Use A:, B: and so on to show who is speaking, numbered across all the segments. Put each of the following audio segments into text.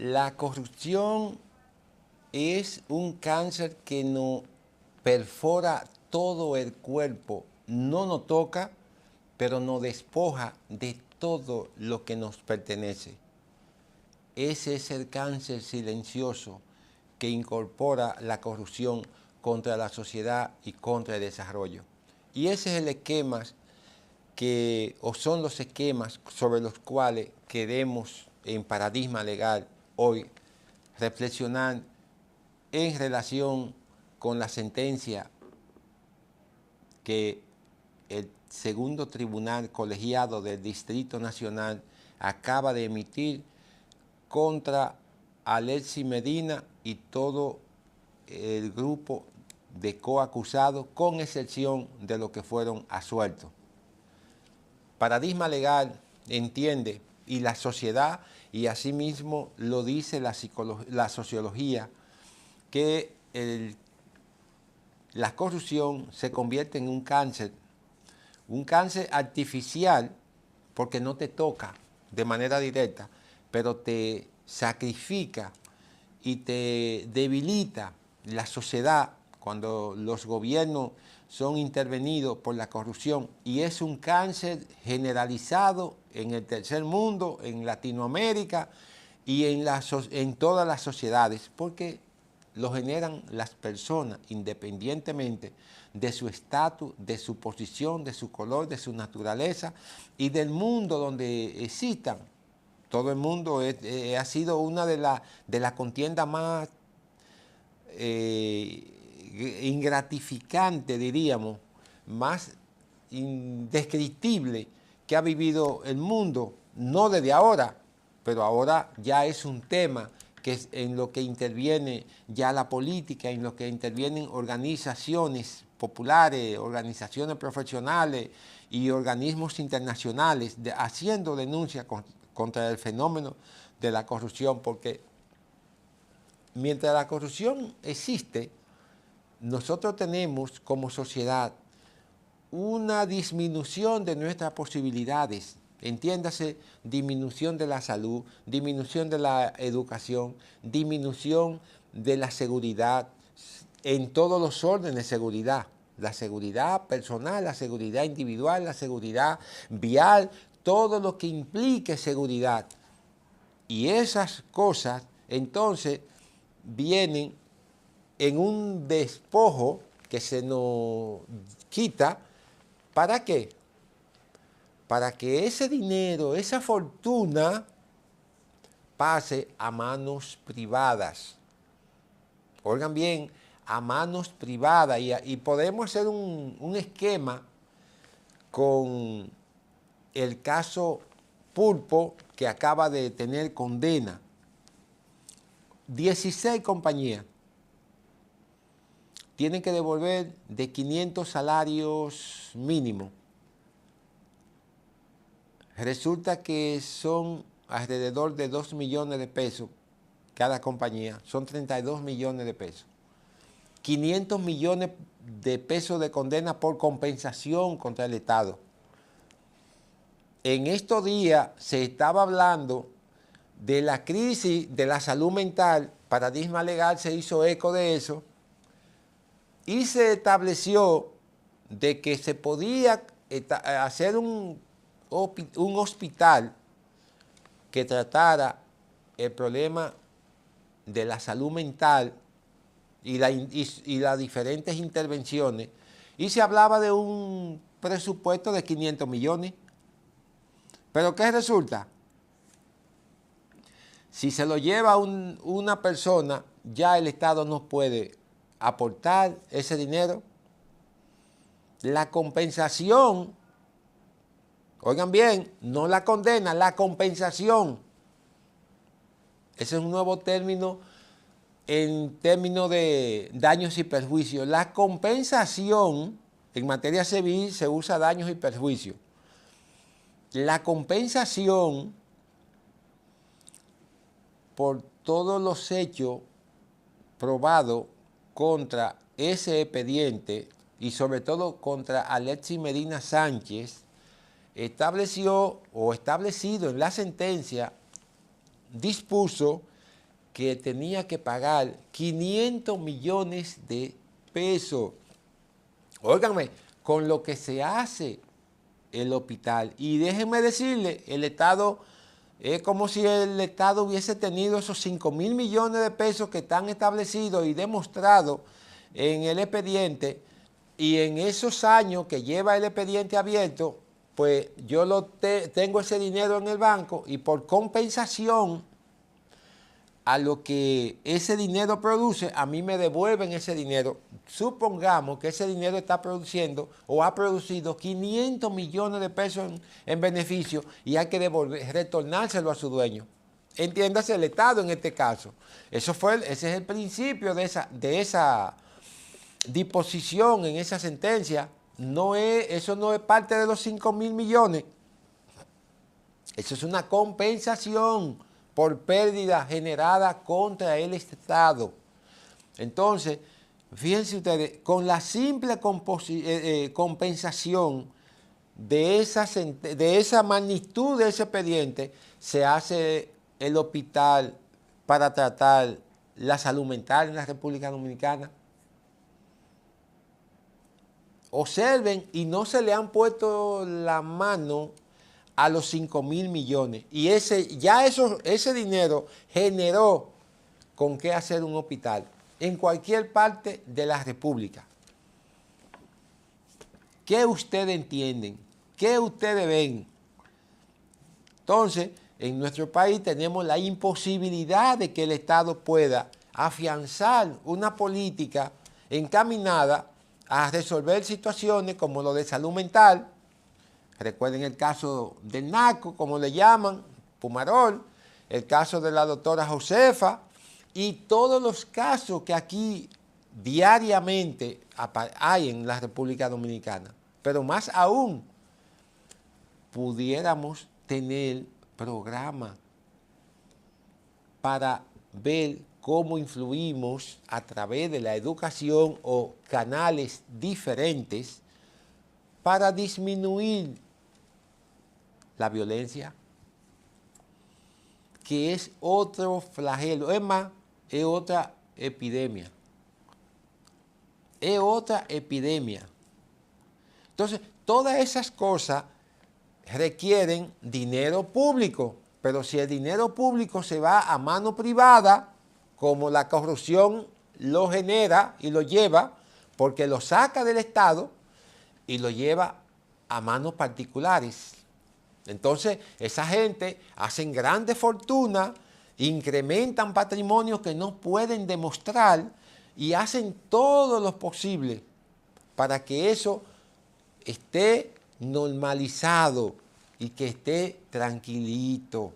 A: La corrupción es un cáncer que nos perfora todo el cuerpo, no nos toca, pero nos despoja de todo lo que nos pertenece. Ese es el cáncer silencioso que incorpora la corrupción contra la sociedad y contra el desarrollo. Y ese es el esquema o son los esquemas sobre los cuales queremos en Paradigma Legal hoy reflexionar en relación con la sentencia que el segundo tribunal colegiado del Distrito Nacional acaba de emitir contra Alexis Medina y todo el grupo de coacusados, con excepción de los que fueron absueltos. Paradigma Legal entiende, y la sociedad, y asimismo lo dice la sociología, que la corrupción se convierte en un cáncer artificial, porque no te toca de manera directa, pero te sacrifica y te debilita la sociedad cuando los gobiernos son intervenidos por la corrupción, y es un cáncer generalizado en el tercer mundo, en Latinoamérica y en todas las sociedades, porque lo generan las personas independientemente de su estatus, de su posición, de su color, de su naturaleza y del mundo donde existan. Todo el mundo ha sido una de las contiendas más ingratificante, diríamos, más indescriptible que ha vivido el mundo, no desde ahora, pero ahora ya es un tema que es en lo que interviene ya la política, en lo que intervienen organizaciones populares, organizaciones profesionales y organismos internacionales haciendo denuncias contra el fenómeno de la corrupción, porque mientras la corrupción existe, nosotros tenemos como sociedad una disminución de nuestras posibilidades. Entiéndase, disminución de la salud, disminución de la educación, disminución de la seguridad, en todos los órdenes de seguridad. La seguridad personal, la seguridad individual, la seguridad vial, todo lo que implique seguridad. Y esas cosas, entonces, vienen en un despojo que se nos quita. ¿Para qué? Para que ese dinero, esa fortuna, pase a manos privadas. Oigan bien, a manos privadas. Y podemos hacer un esquema con el caso Pulpo, que acaba de tener condena. 16 compañías tienen que devolver de 500 salarios mínimos. Resulta que son alrededor de 2 millones de pesos cada compañía, son 32 millones de pesos. 500 millones de pesos de condena por compensación contra el Estado. En estos días se estaba hablando de la crisis de la salud mental. Paradigma Legal se hizo eco de eso y se estableció de que se podía hacer un hospital que tratara el problema de la salud mental y las diferentes intervenciones, y se hablaba de un presupuesto de 500 millones. ¿Pero qué resulta? Si se lo lleva una persona, ya el Estado no puede aportar ese dinero. La compensación, oigan bien, no la condena, la compensación. Ese es un nuevo término en términos de daños y perjuicios. La compensación, en materia civil se usa daños y perjuicios. La compensación por todos los hechos probados contra ese expediente y sobre todo contra Alexis Medina Sánchez, establecido en la sentencia, dispuso que tenía que pagar 500 millones de pesos. Óiganme, con lo que se hace el hospital. Y déjenme decirle, el Estado, es como si el Estado hubiese tenido esos 5.000 millones de pesos que están establecidos y demostrados en el expediente, y en esos años que lleva el expediente abierto, pues yo tengo ese dinero en el banco y por compensación a lo que ese dinero produce, a mí me devuelven ese dinero. Supongamos que ese dinero está produciendo o ha producido 500 millones de pesos en beneficio y hay que retornárselo a su dueño. Entiéndase, el Estado en este caso. Ese es el principio de esa disposición en esa sentencia. Eso no es parte de los 5.000 millones. Eso es una compensación por pérdida generada contra el Estado. Entonces, fíjense ustedes, con la simple compensación de esa magnitud de ese expediente, se hace el hospital para tratar la salud mental en la República Dominicana. Observen, y no se le han puesto la mano a los 5.000 millones. Y ese dinero generó con qué hacer un hospital en cualquier parte de la República. ¿Qué ustedes entienden? ¿Qué ustedes ven? Entonces, en nuestro país tenemos la imposibilidad de que el Estado pueda afianzar una política encaminada a resolver situaciones como lo de salud mental. Recuerden el caso del narco, como le llaman, Pumarol, el caso de la doctora Josefa y todos los casos que aquí diariamente hay en la República Dominicana. Pero más aún, pudiéramos tener programa para ver cómo influimos a través de la educación o canales diferentes para disminuir la violencia, que es otro flagelo, es más, es otra epidemia. Es otra epidemia. Entonces, todas esas cosas requieren dinero público, pero si el dinero público se va a mano privada, como la corrupción lo genera y lo lleva, porque lo saca del Estado y lo lleva a manos particulares. Entonces, esa gente hacen grandes fortunas, incrementan patrimonios que no pueden demostrar y hacen todo lo posible para que eso esté normalizado y que esté tranquilito.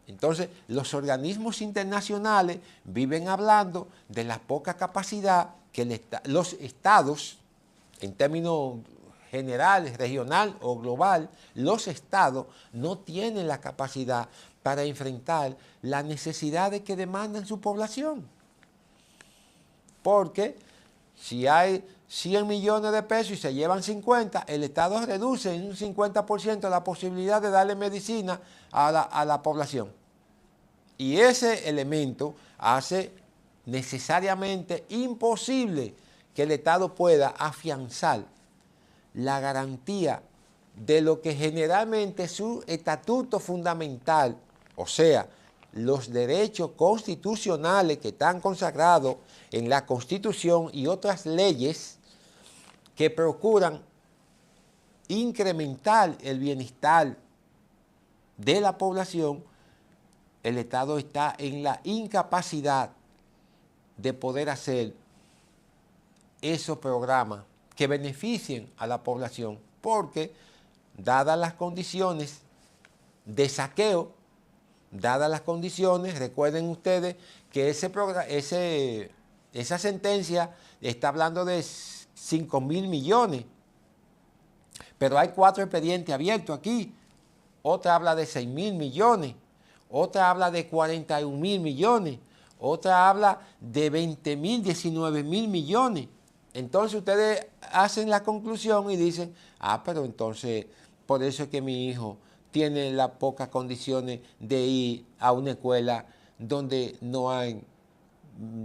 A: Entonces, los organismos internacionales viven hablando de la poca capacidad que los estados, en términos general, regional o global, los estados no tienen la capacidad para enfrentar las necesidades que demandan su población. Porque si hay 100 millones de pesos y se llevan 50, el Estado reduce en un 50% la posibilidad de darle medicina a la población. Y ese elemento hace necesariamente imposible que el Estado pueda afianzar la garantía de lo que generalmente es su estatuto fundamental, o sea, los derechos constitucionales que están consagrados en la Constitución y otras leyes que procuran incrementar el bienestar de la población. El Estado está en la incapacidad de poder hacer esos programas que beneficien a la población, porque dadas las condiciones de saqueo, dadas las condiciones, recuerden ustedes que esa sentencia está hablando de 5.000 millones, pero hay 4 expedientes abiertos aquí, otra habla de 6.000 millones, otra habla de 41.000 millones, otra habla de 20.000, 19.000 millones. Entonces ustedes hacen la conclusión y dicen, pero entonces por eso es que mi hijo tiene las pocas condiciones de ir a una escuela donde no hay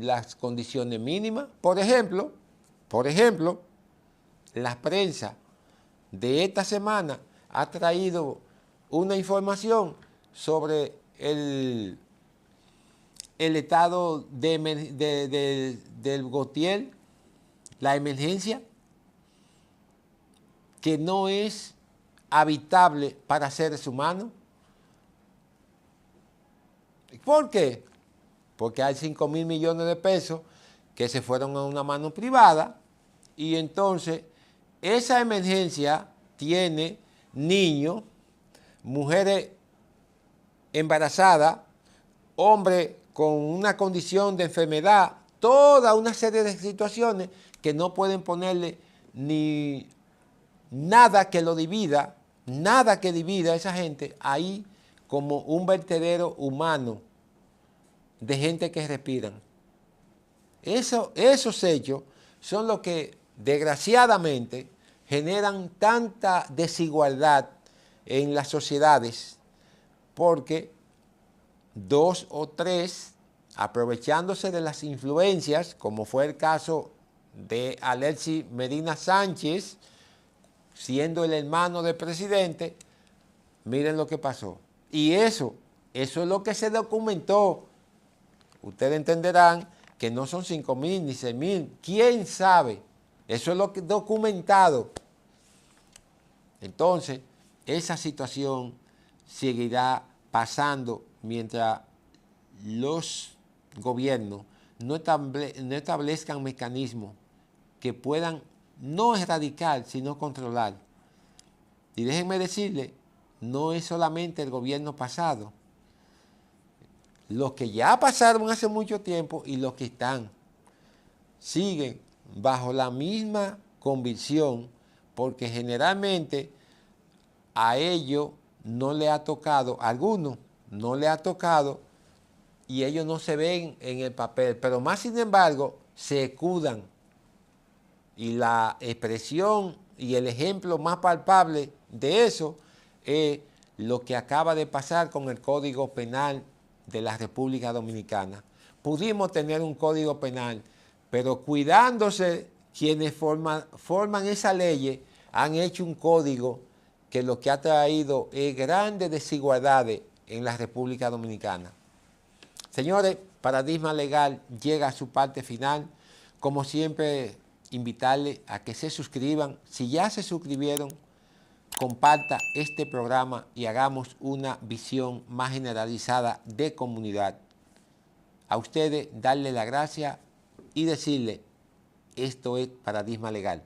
A: las condiciones mínimas. Por ejemplo, la prensa de esta semana ha traído una información sobre el estado del Gotiel, la emergencia, que no es habitable para seres humanos. ¿Por qué? Porque hay 5.000 millones de pesos que se fueron a una mano privada y entonces esa emergencia tiene niños, mujeres embarazadas, hombres con una condición de enfermedad, toda una serie de situaciones que no pueden ponerle ni nada que lo divida, nada que divida a esa gente ahí como un vertedero humano de gente que respiran. Esos hechos son los que desgraciadamente generan tanta desigualdad en las sociedades, porque dos o tres, aprovechándose de las influencias, como fue el caso de Alexis Medina Sánchez, siendo el hermano del presidente, miren lo que pasó. Y eso es lo que se documentó. Ustedes entenderán que no son 5.000 ni 6.000, quién sabe. Eso es lo que documentado. Entonces, esa situación seguirá pasando mientras los gobiernos no establezcan mecanismos que puedan no erradicar, sino controlar. Y déjenme decirles, no es solamente el gobierno pasado, los que ya pasaron hace mucho tiempo y los que están, siguen bajo la misma convicción, porque generalmente a ellos no le ha tocado, a algunos no le ha tocado y ellos no se ven en el papel, pero más sin embargo se escudan. Y la expresión y el ejemplo más palpable de eso es lo que acaba de pasar con el Código Penal de la República Dominicana. Pudimos tener un Código Penal, pero cuidándose quienes forman esa ley, han hecho un código que lo que ha traído es grandes desigualdades en la República Dominicana. Señores, Paradigma Legal llega a su parte final. Como siempre, invitarles a que se suscriban. Si ya se suscribieron, comparta este programa y hagamos una visión más generalizada de comunidad. A ustedes darle la gracia y decirle, esto es Paradigma Legal.